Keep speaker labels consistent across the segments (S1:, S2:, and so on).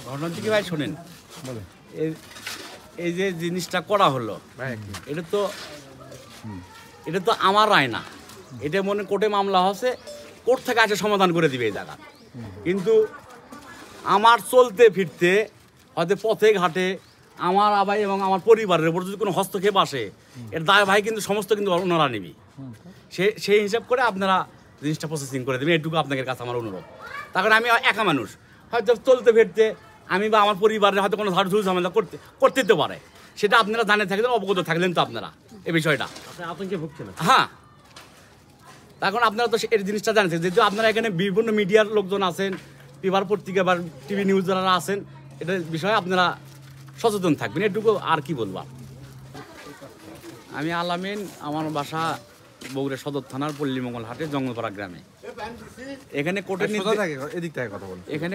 S1: ঘটনা হচ্ছে কি ভাই শোনেন, এই যে জিনিসটা করা হলো এটা তো আমার রায় না, এটা মনে কোর্টে মামলা হচ্ছে, কোর্ট থেকে আসে সমাধান করে দিবে এই জায়গা। কিন্তু আমার চলতে ফিরতে হয়তো পথে ঘাটে আমার আবাই এবং আমার পরিবারের উপর যদি কোনো হস্তক্ষেপ আসে, এর দায় ভাই কিন্তু সমস্ত কিন্তু ওনারা নিবি। সেই হিসাব করে আপনারা জিনিসটা প্রসেসিং করে দেবেন, এটুকু আপনাদের কাছে আমার অনুরোধ। তার কারণ আমি একা মানুষ, হয়তো চলতে ফিরতে আমি বা আমার পরিবারের হয়তো কোনো ঝাড় ঝামেলা করতে দিতে পারে, সেটা আপনারা জানে থাকলেন, অবগত থাকলেন তো আপনারা এই বিষয়টা।
S2: আতঙ্কে ভুগছেন?
S1: হ্যাঁ, তখন আপনারা তো এই জিনিসটা জানেন, যেহেতু আপনারা এখানে বিভিন্ন মিডিয়ার লোকজন আছেন, পেপার পত্রিকা বা টিভি নিউজ যারা আছেন, এটার বিষয়ে আপনারা সচেতন থাকবেন, এটুকু আর কি বলবো। আমি আলামিন, আমার বাসা বগুড়া সদর থানার পল্লীমঙ্গল হাটে জঙ্গলপাড়া গ্রামে। এখানে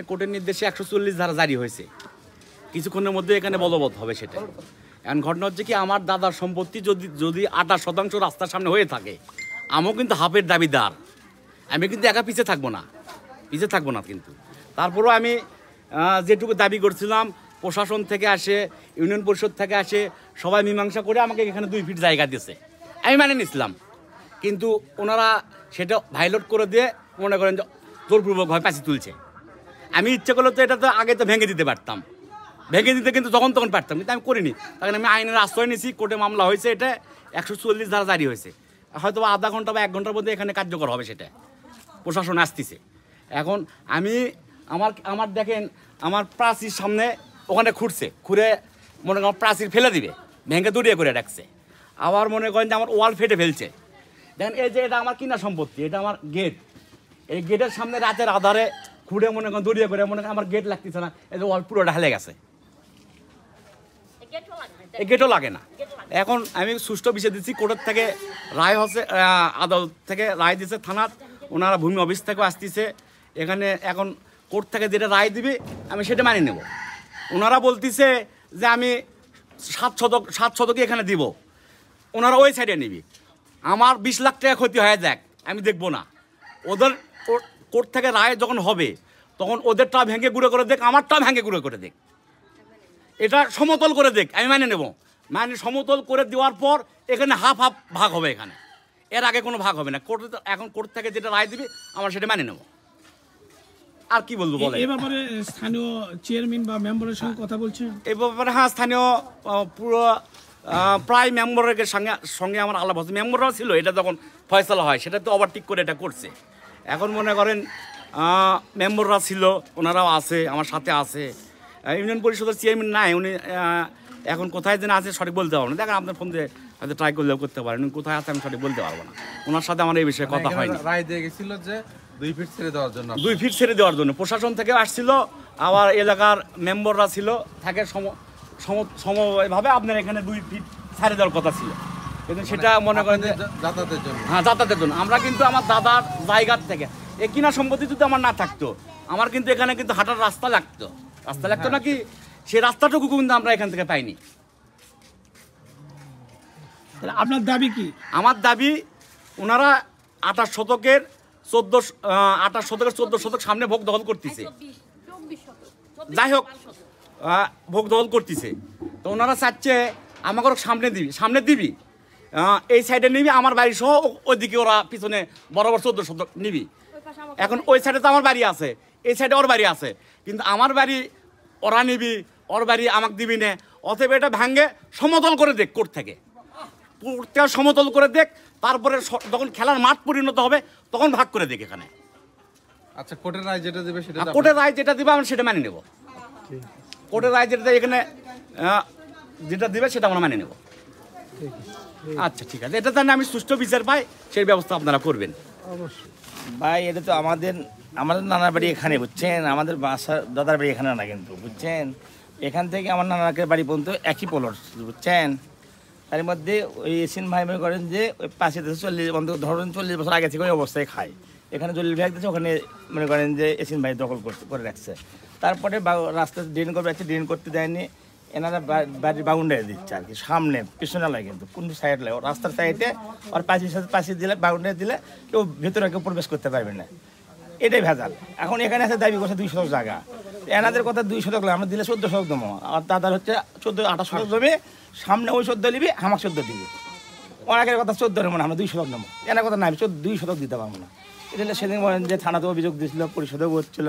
S1: কোর্টের নির্দেশে 140 ধারা জারি হয়েছে, কিছুক্ষণের মধ্যে এখানে বলবৎ হবে সেটা। এখন ঘটনা হচ্ছে কি, আমার দাদার সম্পত্তি যদি 28% রাস্তার সামনে হয়ে থাকে, আমিও কিন্তু হাফের দাবিদার, আমি কিন্তু একা পিছিয়ে থাকবো না কিন্তু। তারপরেও আমি যেটুকু দাবি করছিলাম, প্রশাসন থেকে আসে, ইউনিয়ন পরিষদ থেকে আসে, সবাই মীমাংসা করে আমাকে এখানে 2 ফিট জায়গা দিয়েছে, আমি মানে নিছিলাম। কিন্তু ওনারা সেটা ভাইলোট করে দিয়ে মনে করেন জোরপূর্বকভাবে পাশে তুলছে। আমি ইচ্ছে করলে তো এটা তো আগে তো ভেঙে দিতে পারতাম, কিন্তু তখন পারতাম, কিন্তু আমি করিনি। কারণ আমি আইনের আশ্রয় নিয়েছি, কোর্টে মামলা হয়েছে, এটা 140 ধারা জারি হয়েছে, হয়তো আধা ঘন্টা বা 1 ঘন্টার মধ্যে এখানে কার্যকর হবে সেটা, প্রশাসন আসতেছে। এখন আমি আমার দেখেন, আমার প্রাচীর সামনে ওখানে খুঁড়ে মনে করেন প্রাচীর ফেলে দিবে, ভেঙে দড়িয়ে করে রাখছে। আবার মনে করেন যে আমার ওয়াল ফেটে ফেলছে। দেখেন এই যে এটা আমার কিনা সম্পত্তি, এটা আমার গেট, এই গেটের সামনে রাতের আধারে খুঁড়ে মনে করেন দড়িয়ে করে মনে করেন আমার গেট লাগতেছে না, এই যে ওয়াল পুরোটা হেলে গেছে, এই গেটও লাগে না। এখন আমি সুষ্ঠু বিষয় দিচ্ছি, কোর্টের থেকে রায় হচ্ছে, আদালত থেকে রায় দিচ্ছে, থানার ওনারা ভূমি অফিস থেকেও আসতেছে এখানে। এখন কোর্ট থেকে যেটা রায় দিবে আমি সেটা মানিয়ে নেব। ওনারা বলতেছে যে আমি 7 শতক এখানে দিব, ওনারা ওই সাইডে নিবি। আমার 20 লাখ টাকা ক্ষতি হয়ে যাক, আমি দেখবো না। ওদের কোর্ট থেকে রায় যখন হবে তখন ওদেরটা ভেঙে গুঁড়ো করে দেখ, আমারটা ভেঙে গুঁড়ো করে দেখ, এটা সমতল করে দেখ, আমি মানে নেব। মানে সমতল করে দেওয়ার পর এখানে হাফ ভাগ হবে, এখানে এর আগে কোনো ভাগ হবে না। এখন কোর্ট থেকে যেটা রায় দিবে আমরা সেটা মানে নেব। আর কি বলবো বলে।
S3: এই ব্যাপারে স্থানীয় চেয়ারম্যান বা মেম্বারের সঙ্গে কথা বলছেন?
S1: এই ব্যাপারে হ্যাঁ, স্থানীয় পুরো প্রায় মেম্বারের সঙ্গে আমার আলাপ হচ্ছে। মেম্বাররাও ছিল, এটা যখন ফয়সালা হয় সেটা তো ওভারটেক করে এটা করছে। এখন মনে করেন মেম্বাররা ছিল, ওনারাও আছে, আমার সাথে আছে। ইউনিয়ন পরিষদের চেয়ারম্যান নাই, উনি এখন কোথায় যেন আছে সঠিক বলতে পারবো না। দেখেন আপনার ফোন দিয়ে হয়তো ট্রাই করলেও করতে পারেন, কোথায় আছে আমি সঠিক বলতে পারবো না। ওনার সাথে আমার এই বিষয়ে কথা হয়নি।
S4: রায় দিয়ে গেছিল যে 2 ফিট ছেড়ে দেওয়ার জন্য,
S1: 2 ফিট ছেড়ে দেওয়ার জন্য প্রশাসন থেকে আসছিল, আবার এলাকার মেম্বাররা ছিল, থাকে সমভাবে আপনার এখানে 2 ফিট ছেড়ে দেওয়ার কথা ছিল, কিন্তু সেটা মনে করেন যে
S4: যাতায়াতের জন্য।
S1: হ্যাঁ, যাতায়াতের জন্য। আমরা কিন্তু আমার দাদার জায়গার থেকে এ কিনা সম্পত্তি যদি আমার না থাকতো, আমার কিন্তু এখানে কিন্তু হাঁটার রাস্তা লাগতো নাকি, সেই রাস্তাটুকু কিন্তু আমরা এখান থেকে পাইনি।
S3: আপনার দাবি কি?
S1: আমার দাবি, ওনারা 28 শতকের 14 শতক সামনে ভোগ দখল করতেছে, যাই হোক ভোগ দখল করতেছে, তো ওনারা চাচ্ছে আমাকে সামনে দিবি, এই সাইডে নিবি, আমার বাড়ি সহ ওইদিকে ওরা পিছনে বরাবর 14 শতক নিবি। এখন ওই সাইডে তো আমার বাড়ি আছে, এই সাইডে ওর বাড়ি আছে, কিন্তু আমার বাড়ি ওরা নিবি, ওর বাড়ি আমাকে দিবি না। অতএব এটা ভাঙ্গে সমতল করে দেখ, কোর্ট থেকে সমতল করে দেখ, তারপরে যখন খেলার মাঠ পরিণত হবে তখন ভাগ করে দেখ এখানে।
S4: আচ্ছা, কোর্টের রায় যেটা দিবে সেটা,
S1: কোর্টের রায় যেটা দিবে আমি সেটা মানে নেব। কোর্টের রায় যেটা এখানে যেটা দিবে সেটা আমরা মানে নেব। আচ্ছা ঠিক আছে, এটা জানি আমি সুষ্ঠু বিচার পাই, সেই ব্যবস্থা আপনারা করবেন।
S2: অবশ্যই
S5: ভাই, এটা তো আমাদের নানার বাড়ি এখানে, বুঝছেন, আমাদের বাসার দাদার বাড়ি এখানে না কিন্তু, বুঝছেন, এখান থেকে আমার নানাকে বাড়ি পর্যন্ত একই পলট, বুঝছেন। তার মধ্যে ওই এসিন ভাই মনে করেন যে ওই পাশে দেশে 40 বছর আগে থেকে ওই অবস্থায় খায়, এখানে জলিল ভাই দিচ্ছে, ওখানে মনে করেন যে এসিন ভাই দখল করে রাখছে। তারপরে রাস্তা ড্রেন করে রাখছে, ড্রেন করতে দেয়নি, এনারা বাড়ির বাউন্ডারি দিচ্ছে আর কি, সামনে পিছনে লাগে, কিন্তু কোন সাইড লাগে রাস্তার সাইডে, আর পাশে দিলে বাউন্ডারি দিলে কেউ ভেতরে কেউ প্রবেশ করতে পারবে না। এটাই ভেজাল। এখন এখানে আছে দাবি করছে 2 শতক জায়গা, এনাদের কথা 2 শতক আমরা দিলে 14 শতক দেবো, আর দাদার হচ্ছে 14-28 শতক দেবে, সামনে ওই 14 নিবি, আমাকে 14 দিবি। অনেকের কথা 14 নেবো না, আমরা 2 শতক নেবো, এনার কথা নাই 2 শতক দিতে পারবো না। এটা হলে সেদিন বলেন যে থানাতে অভিযোগ দিয়েছিল, পরিষদেও হচ্ছিল,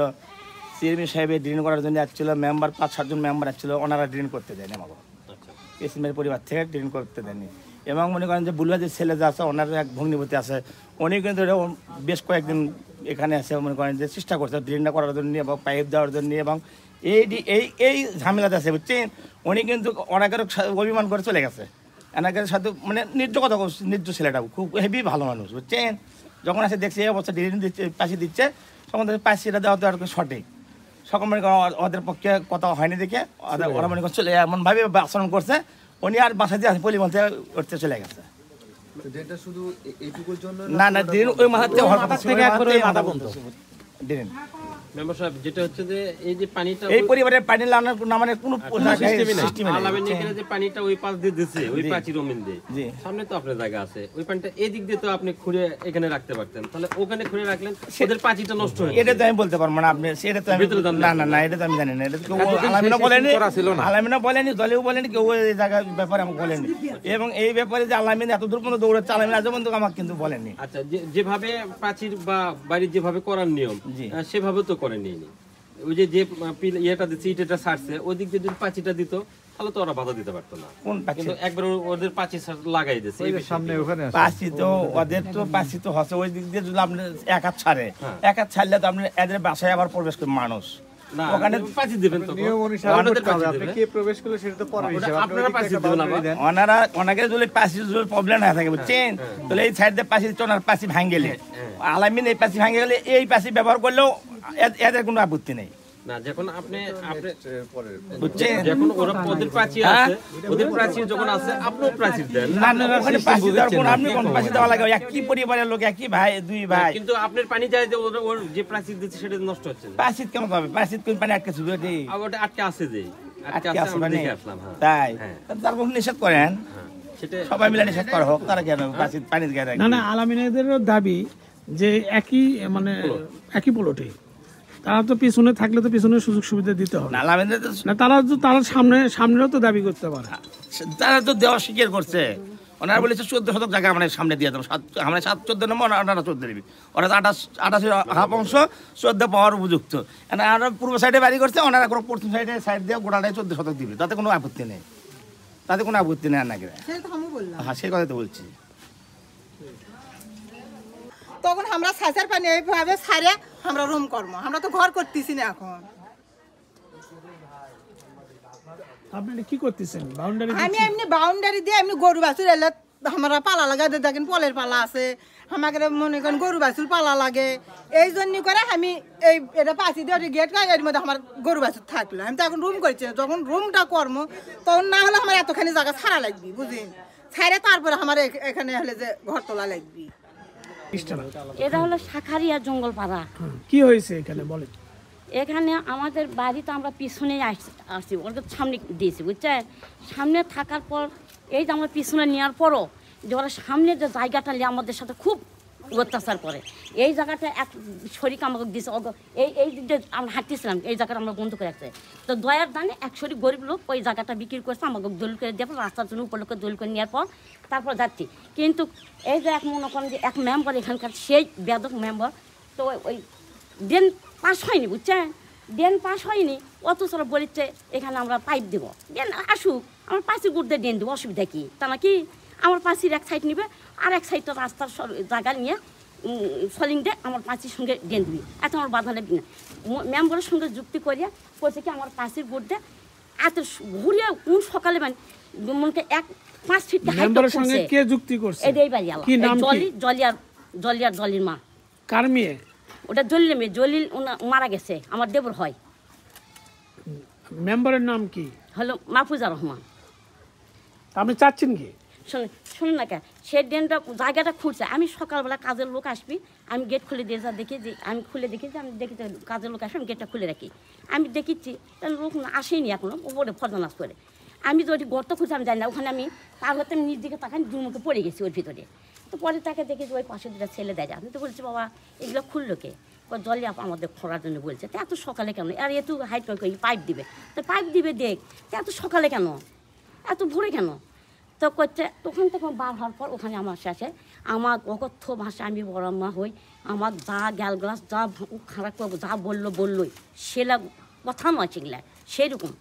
S5: চেয়ারম্যান সাহেবের ড্রেন করার জন্য আসছিল, মেম্বার 5-7 জন মেম্বার আসছিল, ওনারা ড্রেন করতে দেয়নি আমাকে, কেসিমের পরিবার থেকে ড্রেন করতে দেয়নি। এবং মনে করেন যে বুলবাজের ছেলে যে আছে, ওনার এক ভগ্নিপতি আছে, উনি কিন্তু বেশ কয়েকদিন এখানে আছে, মনে করেন যে চেষ্টা করছে ড্রেনটা করার জন্য এবং পাইপ দেওয়ার জন্য, এবং এই ঝামেলাতে আছে বুঝছেন। উনি কিন্তু অনেকের অভিমান করে চলে গেছে, এনাকের সাথে মানে নির্জ ছেলেটাও খুব হেভি ভালো মানুষ বুঝছেন। যখন আসে দেখছে এই অবস্থা ড্রেন দিচ্ছে, পাশে দিচ্ছে, তখন পাশিটা দেওয়া তো আর সঠিক, সকল মনে করেন ওদের পক্ষে কথা হয়নি দেখে ওরা মনে করছে এমনভাবে আচরণ করছে, উনি আর বাসা দিয়ে পলি বলতে উঠতে চলে গেছে। না না ড্রেন ওই মাথার থেকে হওয়ার কথা ছিল, ড্রেন
S2: মেম্বার সাহেব যেটা হচ্ছে যে এই যে পানিটা
S5: এই পরিবারের পানি নামানোর কোনো সিস্টেম নেই।
S2: আলামিন এখানে যে পানিটা ওই পাশ দিয়ে দিচ্ছে, ওই প্রাচীর ওমিন দিয়ে, সামনে তো আপনার জায়গা আছে, ওই পানিটা এই দিক দিয়ে তো আপনি খুঁড়ে এখানে রাখতে পারতেন, তাহলে ওখানে খুঁড়ে রাখলেন, ওদের প্রাচীরটা নষ্ট হয়ে
S5: এটা তো আমি বলতে পারবো না, আপনি সেটা তো না না না এটা তো আমি জানি না, এটা তো আলামিনও বলেনি, আলামিনও বলেনি, দলেও বলেনি, কেউ এই জায়গার ব্যাপারে আমাকে বলেনি। এবং এই ব্যাপারে যে আলামিন এত দূর পর্যন্ত দৌড়াচ্ছে, আলামিন আজ পর্যন্ত আমাকে কিন্তু বলেনি।
S2: আচ্ছা, যেভাবে প্রাচীর বা বাড়ির যেভাবে করার নিয়ম সেভাবে তো করেনি। ওই যে ইয়েটা দিচ্ছে, ইটেটা ছাড়ছে, ওই দিক দিয়ে যদি পাঁচিটা দিত তাহলে তো ওরা বাধা দিতে পারতো না, কিন্তু একবার ওদের পাঁচি লাগাই দিচ্ছে সামনে ওখানে
S5: পাঁচি, তো ওদের তো পাঁচি তো হচ্ছে ওই দিক দিয়ে যদি আপনি এক হাত ছাড়ে, এক হাত ছাড়লে তো আপনি এদের বাসায় আবার প্রবেশ করে মানুষ ওখানে পাঁচি দিবেন, তো ওনারা অনেকে যদি পাঁচি যদি প্রবলেম না থাকে বুঝছেন, তাহলে এই সাইড দিয়ে পাঁচি দিচ্ছে, ওনার পাঁচি ভাঙে গেলে, আলামিন এই পাঁচি ভাঙে গেলে এই পাঁচি ব্যবহার করলেও এদের কোনো আপত্তি নেই।
S2: না যখন আপনি যখন ওরা ওদের প্রাচীর আছে, ওদের প্রাচীর যখন আছে আপনিও প্রাচীর দেন
S5: না, না ওখানে প্রাচীর দেওয়ার কোন আপনি কোন প্রাচীর দেওয়া লাগে, একই পরিবারের লোক, একই ভাই, 2 ভাই,
S2: কিন্তু আপনার পানি যায় যে ওর যে প্রাচীর দিচ্ছে সেটা নষ্ট হচ্ছে না।
S5: প্রাচীর কেমন হবে, প্রাচীর কোন পানি আটকে ছিল এটি
S2: ওটা আটকে আছে যে
S5: আটকে আছে
S2: আমরা
S5: মানে
S2: দেখে আসলাম। হ্যাঁ
S5: তাই তারপর নিষেধ করেন,
S2: সেটা
S5: সবাই মিলে নিষেধ করা হোক, তারা কেন প্রাচীর পানি দিয়ে রাখে?
S3: না না আলামিনেদেরও দাবি যে একই প্লটে, তারা তো পিছনে থাকলে তো পিছনে সুযোগ সুবিধা দিতে হবে
S5: না, আলামিনদের তো
S3: না, তারা সামনেও তো দাবি করতে পারে।
S5: তারা তো দেওয়া স্বীকার করছে, ওনারা বলেছে 14 শতক জায়গা আমরা সামনে দিয়ে দেবো, আমরা 7-14 নম্বর, ওনারা 14 দিবি, ওরা 28 হাফ অংশ 14 পাওয়ার উপযুক্ত, আমরা পূর্ব সাইডে বাড়ি করছে, ওনারা কোনো পশ্চিম সাইড দিয়ে গোটাটাই 14 শতক দিবি, তাতে কোনো আপত্তি নেই, তাতে কোনো আপত্তি নেই নাকি? হ্যাঁ সেই কথা তো বলছি।
S6: তখন আমরা সাঁচার পানি এইভাবে ছাড়ে আমরা রুম কর্ম, আমরা তো ঘর করতেছি না এখন।
S3: আপনি কি করতেছেন বাউন্ডারি?
S6: আমি এমনি বাউন্ডারি দিয়ে এমনি গরু বাছুর এলে আমরা পালা লাগা দেখেন, পলের পালা আছে, আমাকে মনে করেন গরু বাছুর পালা লাগে, এই জন্য করে আমি এটা পাঁচি দিয়ে গেট খাই, এর মধ্যে আমার গরু বাছুর থাকলো। আমি তো এখন রুম করছি, যখন রুমটা কর্ম তখন না হলে আমার এতখানি জায়গা ছাড়া লাগবে, বুঝলেন, ছাড়ে তারপরে আমার এখানে হলে যে ঘর তোলা লাগবে।
S7: এটা হলো শাখারিয়া জঙ্গলপাড়া।
S3: কি হয়েছে এখানে বলেন?
S7: এখানে আমাদের বাড়িতে আমরা পিছনে আসছি, ওদের সামনে দিয়েছি বুঝছেন, সামনে থাকার পর এই যে আমরা পিছনে নেওয়ার পরও যে ওরা সামনে যে জায়গাটা নিয়ে আমাদের সাথে খুব অত্যাচার করে, এই জায়গাটা এক শরীর আমাকে দিয়েছে, এই দিক দিয়ে আমরা হাঁটতেছিলাম, এই জায়গাটা আমরা বন্ধ করে রাখছে, তো দয়ার দানে এক শরীর গরিব লোক ওই জায়গাটা বিক্রি করছে, আমাকে দলিল করে দেওয়ার পর রাস্তার জন্য উপলক্ষে দলিল করে নেওয়ার পর তারপর যাচ্ছি। কিন্তু এই যে এক মনে করেন যে এক মেম্বার এখানকার সেই বেদক মেম্বার, তো ওই ড্রেন পাস হয়নি বুঝছেন, ড্রেন পাস হয়নি, অথচ ওরা বলেছে এখানে আমরা পাইপ দেবো, ড্রেন আসুক আমরা পাঁচির গুড় দিয়ে ড্রেন দেবো, অসুবিধা কি, তা নাকি আমার পাঁচির এক সাইড নিবে আর এক সাইডটা রাস্তার জায়গা নিয়ে সলিং দিয়ে আমার পাঁচির সঙ্গে ড্রেন দিবি, এত আমার বাধা লাগবে না। মেম্বারের সঙ্গে যুক্তি করিয়া বলছে কি আমার পাঁচির গুড় দিয়ে এত ঘুরিয়ে কোন সকালে মানে মনকে 5 ফিট
S3: মেম্বারের সঙ্গে কে যুক্তি করছে?
S7: এটাই বাড়ি আলা জলির মা।
S3: কার মেয়ে
S7: ওটা? জলিলের মেয়ে, জলিল মারা গেছে, আমার দেবর হয়।
S3: মেম্বারের নাম কি?
S7: হলো মাহফুজা রহমান।
S3: আপনি চাচ্ছেন কি?
S7: শুনুন না, সে ড্রেনটা জায়গাটা খুঁড়ছে, আমি সকালবেলা কাজের লোক আসবি, আমি গেট খুলে দিয়ে যা দেখি যে আমি খুলে দেখি যে আমি দেখি কাজের লোক আসবে, আমি গেটটা খুলে রাখি, আমি দেখেছি লোক আসেনি এখনো, উপরে ফর্দনাশ করে, আমি যদি গর্ত খুঁজে আমি জানি না, ওখানে আমি তার হতে আমি নিজ দিকে তাকাই দুমুখে পড়ে গেছি ওর ভিতরে। তো পরে তাকে দেখি যে ওই পাশে দুটা ছেলে দেয়, আমি তো বলছি বাবা এগুলো খুললো কে, জলে আমাদের খোঁড়ার জন্য বলছে তো এত সকালে কেন আর এত হাইট পাইপ দিবে তো পাইপ দিবে দেখ তো এত সকালে কেন এত ভোরে কেন তো করছে তখন বার হওয়ার পর ওখানে আমার শেষে আমার অকথ্য ভাষা আমি বড় মা হই আমার যা গ্যাল গ্লাস যা খারাপ করবো যা বললোই সেটা কথা নয় সেগুলা সেরকম